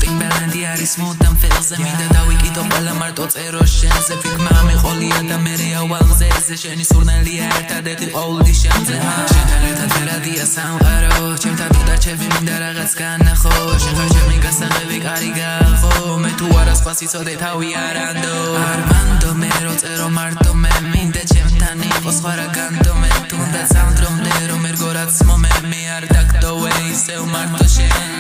Timberlandi არის მოდამ ფელზე მინდა დავიკიდო ყველა მარტო წერო შენზე ფიქმა მიყოლია და მე რეალზე ეს შენი სურნელია ერთადერთი ყოვლი შენზე შენთან ერთად ვერადია სამყარო ჩემთან დარჩები მინდა რაღაც განახო შენ ხარ ჩემი გასაღები კარი გახო მე თუ არა სხვა სიცოდე თავი არანდო არმანდო მე რო წერო მარტო მე მინდა ჩემთან იყო სხვა რა განდო მე თუნდაც ამდრომდე რომ ერგორაც მომე მე არ დაგდოვე ისევ მარტო შენ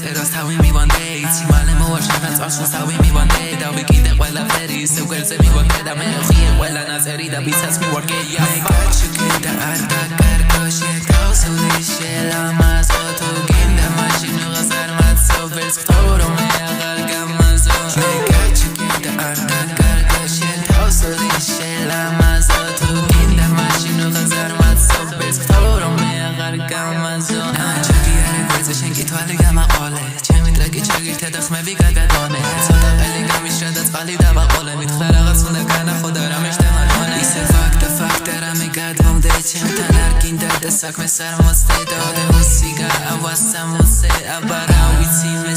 წერას თავი მივანდე იცი მალე მოვაშენდა წარსულს თავი მივანდე დავიკიდე ყველაფერი ისევ გვერდზე მივაგდე და მე ხიე ყველა ნაწერი და ბიცაც მივარგე მე გაჩუქე და არ დაკარგო შეგავსული შელამაზო თუ გინდა მაშინ ვიღას არ მაცო ვერც ხტო რომ მე აღარ გამაზო მე გაჩუქე და არ დაკარგო შეგავსული შელამაზო თუ გინდა მაშინ ვიღას არ მაცო ვერც ხტო რომ მე აღარ გამაზო შენ კითხვალი გამაყოლე ჩემი ტრეკი ჩაგირთე და ხმები გაგადონე ცოტა ყელი გამიშრა და წყალი დავაყოლე მითხრა რაღაც უნდა განახო და რამე შთემაგონე ისე ფაქტა რამე გადმომდე ჩემთან არ გინდა და საქმეს არ მოწდე და მუსიკა ავასამოსე აბა რა ვიცი მე